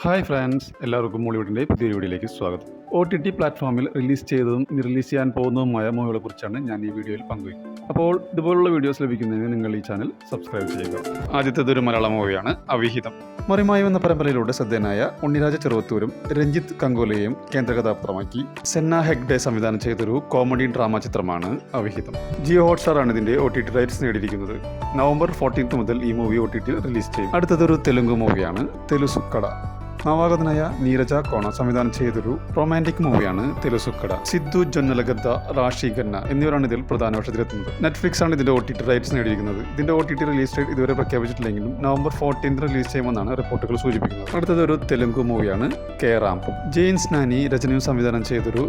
Hi friends, എല്ലാവർക്കും മോളിവുഡിൻ്റെ പുതിയൊരു വീഡിയോയിലേക്ക് സ്വാഗതം. OTT പ്ലാറ്റ്ഫോമിൽ റിലീസ് ചെയ്തതും റിലീസ് ചെയ്യാൻ പോകുന്നതുമായ മൂവികളെ കുറിച്ചാണ് ഞാൻ ഈ വീഡിയോയിൽ പങ്കുവയ്ക്കുന്നത്. അപ്പോൾ ഇതുപോലുള്ള വീഡിയോസ് ലഭിക്കുന്നതിന് നിങ്ങൾ ഈ ചാനൽ സബ്സ്ക്രൈബ് ചെയ്യുക. ആദ്യത്തേത് ഒരു മലയാളം മൂവിയാണ് അവിഹിതം. മറിമായം എന്ന പരമ്പരയിലൂടെ ശ്രദ്ധേയനായ ഉണ്ണിരാജ ചെറുവത്തൂരും രഞ്ജിത്ത് കങ്കോലയും കേന്ദ്ര കഥാപാത്രമാക്കി സെന്ന ഹെഗ്ഡെ സംവിധാനം ചെയ്തൊരു കോമഡി ഡ്രാമ ചിത്രമാണ് അവിഹിതം. ജിയോ ഹോട്ട്സ്റ്റാർ ആണ് ഇതിന്റെ OTT റൈറ്റ്സ് നേടിയിരിക്കുന്നത്. നവംബർ 14 മുതൽ ഈ മൂവി OTT റിലീസ് ചെയ്യും. അടുത്തതൊരു തെലുങ്ക് മൂവിയാണ് തെലുസുക്കട. നവാഗതനായ നീരജ കോണ സംവിധാനം ചെയ്തൊരു റൊമാൻറ്റിക് മൂവിയാണ് തെലുസുക്കട. സിദ്ധു ജൊന്നലഗദ്ദ, റാഷി ഖന്ന എന്നിവരാണ് ഇതിൽ പ്രധാന വേഷത്തിലെത്തുന്നത്. നെറ്റ്ഫ്ലിക്സ് ആണ് ഇതിന്റെ OTT റൈറ്റ്സ് നേടിയിരിക്കുന്നത്. ഇതിന്റെ OTT റിലീസ് ഡേറ്റ് ഇതുവരെ പ്രഖ്യാപിച്ചിട്ടില്ലെങ്കിലും നവംബർ 14 റിലീസ് ചെയ്യുമെന്നാണ് റിപ്പോർട്ടുകൾ സൂചിപ്പിക്കുന്നത്. അടുത്തത് ഒരു തെലുങ്ക് മൂവിയാണ് കേറാംപ്. ജെയിൻസ് നാനി രചനയും സംവിധാനം ചെയ്തൊരു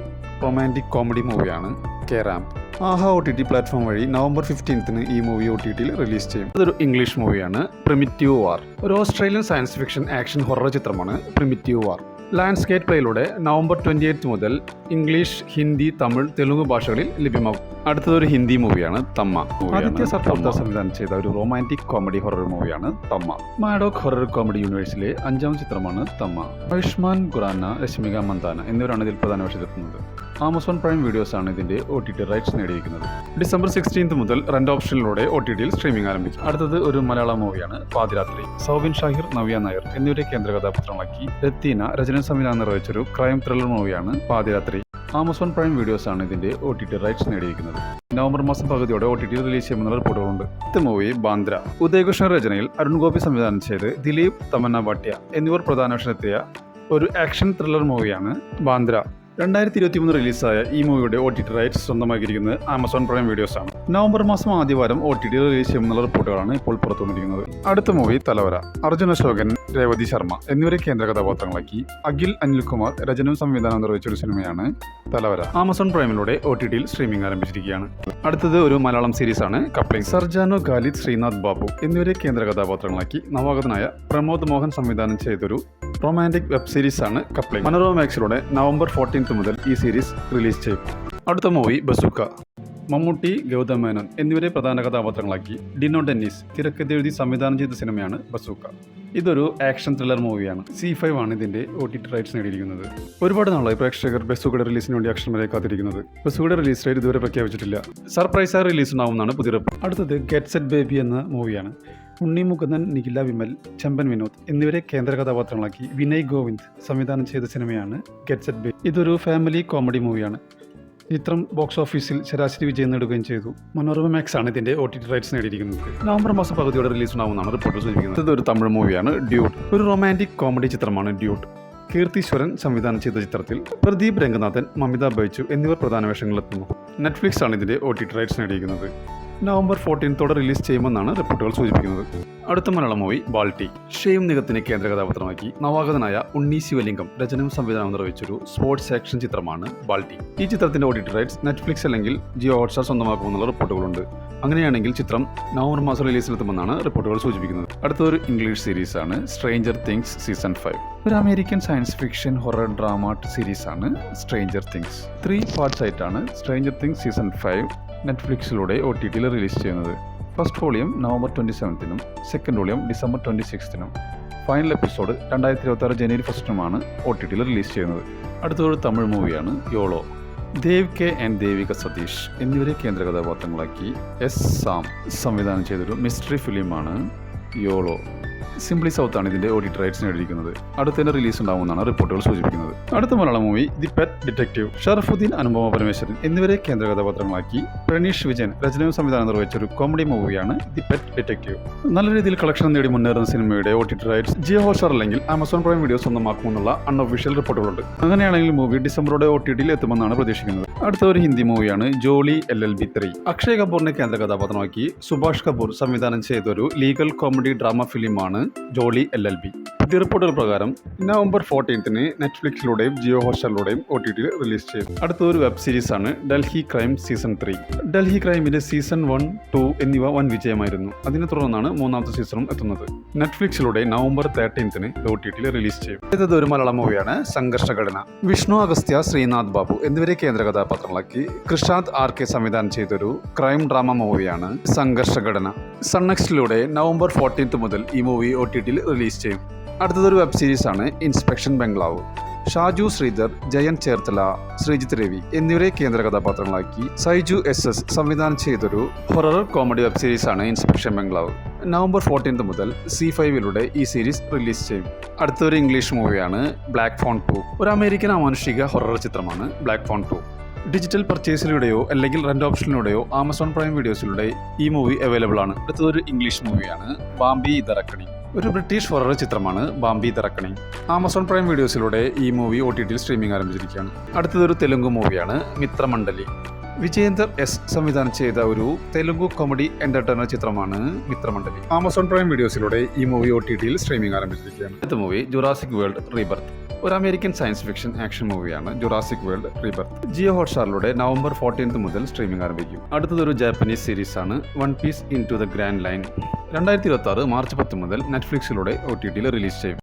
റൊമാൻറ്റിക് കോമഡി മൂവിയാണ് കേറാംപ്. ആഹാ OTT പ്ലാറ്റ്ഫോം വഴി നവംബർ 15 ഈ മൂവി OTT റിലീസ് ചെയ്യും. അതൊരു ഇംഗ്ലീഷ് മൂവിയാണ് പ്രിമിറ്റീവ് വാർ. ഒരു Australian science fiction action horror ചിത്രമാണ് പ്രിമിറ്റീവ് വാർ. ലയൺസ്ഗേറ്റ് പ്ലേയിലൂടെ നവംബർ 28 മുതൽ ഇംഗ്ലീഷ്, ഹിന്ദി, തമിഴ്, തെലുങ്ക് ഭാഷകളിൽ ലഭ്യമാകും. അടുത്തതൊരു ഹിന്ദി മൂവിയാണ് തമ്മ. ആദിത്യ സർപോത്ത സംവിധാനം ചെയ്ത ഒരു റൊമാൻറ്റിക് കോമഡി ഹൊറർ മൂവിയാണ് തമ്മ. മാഡോക് ഹൊറർ കോമഡി യൂണിവേഴ്സിലെ 5ാം ചിത്രമാണ് തമ്മ. ആയുഷ്മാൻ ഖുറാന, രശ്മിക മന്ദാന എന്നിവരാണ് ഇതിൽ പ്രധാന വേഷത്തിലെത്തുന്നത്. ആമസോൺ പ്രൈം വീഡിയോസ് ആണ് ഇതിന്റെ OTT റൈറ്റ്സ് നേടിയിരിക്കുന്നത്. ഡിസംബർ 16 മുതൽ റെന്റ് ഓപ്ഷനിലൂടെ OTT സ്ട്രീമിംഗ് ആരംഭിച്ചു. അടുത്തത് ഒരു മലയാളം മൂവിയാണ് പാതിരാത്രി. സൗബിൻ ഷാഹിർ, നവ്യ നായർ എന്നിവരെ കേന്ദ്ര കഥാപാത്രമാക്കി രത്തീന രചന സംവിധാനം നിർവഹിച്ചൊരു ക്രൈം ത്രില്ലർ മൂവിയാണ് പാതിരാത്രി. ആമസോൺ പ്രൈം വീഡിയോസ് ആണ് ഇതിന്റെ OTT റൈറ്റ്സ് നേടിയിരിക്കുന്നത്. നവംബർ മാസം പകുതിയോടെ OTT റിലീസ് ചെയ്യുമെന്നുള്ള റിപ്പോർട്ടുകളുണ്ട്. അടുത്ത മൂവി ബാന്ദ്ര. ഉദയകൃഷ്ണ രചനയിൽ അരുൺ ഗോപി സംവിധാനം ചെയ്ത് ദിലീപ്, തമന്ന ഭാട്ടിയ എന്നിവർ പ്രധാന വേഷത്തിലെത്തിയ ഒരു ആക്ഷൻ ത്രില്ലർ മൂവിയാണ് ബാന്ദ്ര. 2023 റിലീസായ ഈ മൂവിയുടെ OTT റൈറ്റ്സ് സ്വന്തമാക്കിയിരിക്കുന്നത് ആമസോൺ പ്രൈം വീഡിയോസ് ആണ്. നവംബർ മാസം ആദ്യവാരം OTT റിലീസ് ചെയ്യുമെന്നുള്ള റിപ്പോർട്ടുകളാണ് ഇപ്പോൾ പുറത്തു വന്നിരിക്കുന്നത്. അടുത്ത മൂവി തലവര. അർജുൻ അശോകൻ, രേവതി ശർമ്മ എന്നിവരെ കേന്ദ്ര കഥാപാത്രങ്ങളാക്കി അഖിൽ അനിൽകുമാർ രചനയും സംവിധാനം നിർവഹിച്ചൊരു സിനിമയാണ് തലവര. ആമസോൺ പ്രൈമിലൂടെ OTT സ്ട്രീമിംഗ് ആരംഭിച്ചിരിക്കുകയാണ്. അടുത്തത് ഒരു മലയാളം സീരീസ് ആണ് കപ്ലിംഗ്. സർജാനോ ഖാലിദ്, ശ്രീനാഥ് ബാബു എന്നിവരെ കേന്ദ്ര കഥാപാത്രങ്ങളാക്കി നവാഗതനായ പ്രമോദ് മോഹൻ സംവിധാനം ചെയ്തൊരു റൊമാൻറ്റിക് വെബ് സീരീസ് ആണ് കപ്ലിംഗ്. മനോരമ മാക്സിലൂടെ നവംബർ 14 മുതൽ ഈ സീരീസ് റിലീസ് ചെയ്യും. അടുത്ത മൂവി ബസുക്ക. മമ്മൂട്ടി, ഗൗതം മേനോൻ എന്നിവരെ പ്രധാന കഥാപാത്രങ്ങളാക്കി ഡിനോ ഡെന്നിസ് തിരക്കഥെഴുതി സംവിധാനം ചെയ്ത സിനിമയാണ് ബസൂക്ക. ഇതൊരു ആക്ഷൻ ത്രില്ലർ മൂവിയാണ്. C5 ആണ് ഇതിന്റെ OTT റൈറ്റ്സ് നേടിയിരിക്കുന്നത്. ഒരുപാട് നാളായി പ്രേക്ഷകർ ബസൂക്കയുടെ റിലീസിന് വേണ്ടി അക്ഷരം വരെ കാത്തിരിക്കുന്നത്. ബസൂക്കയുടെ റിലീസ് ഡേറ്റ് ഇതുവരെ പ്രഖ്യാപിച്ചിട്ടില്ല. സർപ്രൈസായി റിലീസ് ഉണ്ടാവുമെന്നാണ് പുതിയ റിപ്പോർട്ട്. അടുത്തത് ഗെറ്റ് സെറ്റ് ബേബി എന്ന മൂവിയാണ്. ഉണ്ണി മുകുന്ദൻ, നിഖില വിമൽ, ചെമ്പൻ വിനോദ് എന്നിവരെ കേന്ദ്ര കഥാപാത്രങ്ങളാക്കി വിനയ് ഗോവിന്ദ് സംവിധാനം ചെയ്ത സിനിമയാണ് ഗെറ്റ് സെറ്റ് ബേബി. ഇതൊരു ഫാമിലി കോമഡി മൂവിയാണ്. ചിത്രം ബോക്സ് ഓഫീസിൽ ശരാശരി വിജയം നേടുകയും ചെയ്തു. മനോരമ മാക്സ് ആണ് ഇതിന്റെ OTT റൈറ്റ്സ് നേടിയിരിക്കുന്നത്. നവംബർ മാസം പകുതിയോടെ റിലീസ് ഉണ്ടാവുമെന്നാണ് റിപ്പോർട്ട് സൂചിപ്പിക്കുന്നത്. ഇതൊരു തമിഴ് മൂവിയാണ് ഡ്യൂട്ട്. ഒരു റൊമാൻറ്റിക് കോമഡി ചിത്രമാണ് ഡ്യൂട്ട്. കീർത്തീശ്വരൻ സംവിധാനം ചെയ്ത ചിത്രത്തിൽ പ്രദീപ് രംഗനാഥൻ, മമിത ബൈജു എന്നിവർ പ്രധാന വേഷങ്ങളിലെത്തുന്നു. നെറ്റ്ഫ്ലിക്സ് ആണ് ഇതിന്റെ OTT റൈറ്റ്സ് നേടിയിരിക്കുന്നത്. നവംബർ 14 റിലീസ് ചെയ്യുമെന്നാണ് റിപ്പോർട്ടുകൾ സൂചിപ്പിക്കുന്നത്. അടുത്ത മലയാളം മൂവി ബാൾട്ടി. ഷെയ്ം നിഗത്തിനെ കേന്ദ്ര കഥാപാത്രമാക്കി നവാഗതനായ ഉണ്ണി ശിവലിംഗം രചനയും സംവിധാനം നിർവഹിച്ചൊരു സ്പോർട്സ് ആക്ഷൻ ചിത്രമാണ് ബാൾട്ടി. ഈ ചിത്രത്തിന്റെ OTT റൈറ്റ്സ് നെറ്റ്ഫ്ലിക്സ് അല്ലെങ്കിൽ ജിയോ ഹോട്ട്സ്റ്റാർ സ്വന്തമാക്കുമെന്നുള്ള റിപ്പോർട്ടുകളുണ്ട്. അങ്ങനെയാണെങ്കിൽ ചിത്രം നവംബർ മാസം റിലീസിലെത്തുമെന്നാണ് റിപ്പോർട്ടുകൾ സൂചിപ്പിക്കുന്നത്. അടുത്തൊരു ഇംഗ്ലീഷ് സീരീസ് ആണ് സ്ട്രേഞ്ചർ തിങ്സ് സീസൺ 5. ഒരു American science fiction horror drama series ആണ് സ്ട്രേഞ്ചർ തിങ്സ്. 3 പാർട്സ് ആയിട്ടാണ് സ്ട്രേഞ്ചർ തിങ്സ് സീസൺ 5 നെറ്റ്ഫ്ലിക്സിലൂടെ OTT റിലീസ് ചെയ്യുന്നത്. First volume November 27 second volume December 26 final episode 2026 ജനുവരി 1 OTT റിലീസ് ചെയ്യുന്നത്. അടുത്തൊരു തമിഴ് മൂവിയാണ് YOLO. Dev K and Devika Satheesh എന്നിവരെ കേന്ദ്ര കഥാപാത്രങ്ങളാക്കി S. സാം സംവിധാനം ചെയ്തൊരു മിസ്റ്ററി ഫിലിമാണ് യോളോ. സിംപ്ലി സൗത്ത് ആണ് ഇതിന്റെ OTT റൈറ്റ്സ് നേടിയിരിക്കുന്നത്. അടുത്തതിന്റെ റിലീസ് ഉണ്ടാവുമെന്നാണ് റിപ്പോർട്ടുകൾ സൂചിപ്പിക്കുന്നത്. അടുത്ത Malayalam movie the pet detective. Sharafudheen, Anupama Parameswaran എന്നിവരെ കേന്ദ്ര കഥാപാത്രങ്ങളാക്കി പ്രണീഷ് വിജയൻ രചനയും സംവിധാനം നിർവഹിച്ചൊരു കോമഡി മൂവിയാണ് ദി പെറ്റ് ഡിറ്റക്റ്റീവ്. നല്ല രീതിയിൽ കളക്ഷൻ നേടി മുന്നേറുന്ന സിനിമയുടെ OTT റൈറ്റ്സ് ജിയോ ഹോട്ട്സ്റ്റാർ അല്ലെങ്കിൽ ആമസോൺ പ്രൈം വീഡിയോ സ്വന്തമാക്കുമെന്നുള്ള അൺഒഫീഷ്യൽ റിപ്പോർട്ടുകളുണ്ട്. അങ്ങനെയാണെങ്കിൽ മൂവി ഡിസംബറോടെ OTT എത്തുമെന്നാണ് പ്രതീക്ഷിക്കുന്നത്. അടുത്ത ഒരു ഹിന്ദി മൂവിയാണ് ജോളി LLB 3. അക്ഷയ് കപൂറിനെ കേന്ദ്ര കഥാപാത്രമാക്കി സുഭാഷ് കപൂർ സംവിധാനം ചെയ്തൊരു ലീഗൽ കോമഡി ഡ്രാമ ഫിലിമാണ് ജോളി LLB. പുതിയ റിപ്പോർട്ടുകൾ പ്രകാരം നവംബർ 14 നെറ്റ്ഫ്ലിക്സിലൂടെയും ജിയോ ഹോട്ട്സ്റ്റാറിലൂടെയും OTT റിലീസ് ചെയ്യും. അടുത്തൊരു വെബ് സീരീസ് ആണ് ഡൽഹി ക്രൈം സീസൺ 3. ഡൽഹി ക്രൈമിന്റെ സീസൺ 1, 2 എന്നിവ വൻ വിജയമായിരുന്നു. അതിനെ തുടർന്നാണ് 3ാമത്തെ സീസണും എത്തുന്നത്. നെറ്റ്ഫ്ലിക്സിലൂടെ നവംബർ 13 OTT റിലീസ് ചെയ്യും. ഇത് ഒരു മലയാളം മൂവിയാണ് സംഘർഷഘടന. വിഷ്ണു അഗസ്ത്യ, ശ്രീനാഥ് ബാബു എന്നിവരെ കേന്ദ്ര കഥാപാത്രങ്ങളാക്കി കൃഷാന്ത് RK സംവിധാനം ചെയ്തൊരു ക്രൈം ഡ്രാമ മൂവിയാണ് സംഘർഷഘടന. സൺനെക്സ്റ്റിലൂടെ നവംബർ 14 മുതൽ ഈ മൂവി OTT റിലീസ് ചെയ്യും. അടുത്തതൊരു വെബ് സീരീസാണ് ഇൻസ്പെക്ഷൻ ബംഗ്ലാവ്. ഷാജു ശ്രീധർ, ജയൻ ചേർത്തല, ശ്രീജിത്ത് രവി എന്നിവരെ കേന്ദ്ര കഥാപാത്രങ്ങളാക്കി സൈജു എസ് സംവിധാനം ചെയ്തൊരു ഹൊറർ കോമഡി വെബ് സീരീസാണ് ഇൻസ്പെക്ഷൻ ബംഗ്ലാവ്. നവംബർ 14 മുതൽ C5 ഈ സീരീസ് റിലീസ് ചെയ്യും. അടുത്തൊരു ഇംഗ്ലീഷ് മൂവിയാണ് ബ്ലാക്ക് ഫോൺ 2. ഒരു അമേരിക്കൻ അമാനുഷിക ഹൊറർ ചിത്രമാണ് ബ്ലാക്ക് ഫോൺ 2. ഡിജിറ്റൽ പർച്ചേസിലൂടെയോ അല്ലെങ്കിൽ റെന്റ് ഓപ്ഷനിലൂടെയോ ആമസോൺ പ്രൈം വീഡിയോസിലൂടെ ഈ മൂവി അവൈലബിൾ ആണ്. അടുത്തൊരു ഇംഗ്ലീഷ് മൂവിയാണ് ബാംബി ദ റെക്കണിംഗ്. ഒരു ബ്രിട്ടീഷ് ഹൊറർ ചിത്രമാണ് Bambi the Reckoning. Amazon Prime വീഡിയോസിലൂടെ ഈ മൂവി OTT സ്ട്രീമിംഗ് ആരംഭിച്ചിരിക്കുകയാണ്. അടുത്തതൊരു തെലുങ്ക് മൂവിയാണ് മിത്രമണ്ഡലി. വിജയേന്ദർ എസ് സംവിധാനം ചെയ്ത ഒരു തെലുങ്ക് കോമഡി എന്റർടൈനർ ചിത്രമാണ് മിത്രമണ്ഡലി. ആമസോൺ പ്രൈം വീഡിയോസിലൂടെ ഈ മൂവി OTT സ്ട്രീമിംഗ് ആരംഭിച്ചിരിക്കുകയാണ്. അടുത്ത മൂവി ജുറാസിക് വേൾഡ് റീബർത്ത്. ഒരു അമേരിക്കൻ സയൻസ് ഫിക്ഷൻ ആക്ഷൻ മൂവിയാണ് ജുറാസിക് വേൾഡ് റീബർത്ത്. ജിയോ ഹോട്ട്സ്റ്റാറിലൂടെ നവംബർ 14 മുതൽ സ്ട്രീമിംഗ് ആരംഭിക്കും. അടുത്തതൊരു ജാപ്പനീസ് സീരീസാണ് One Piece into the Grand Line. 2026 March 10 മുതൽ നെറ്റ്ഫ്ലിക്സിലൂടെ OTT റിലീസ് ചെയ്യും.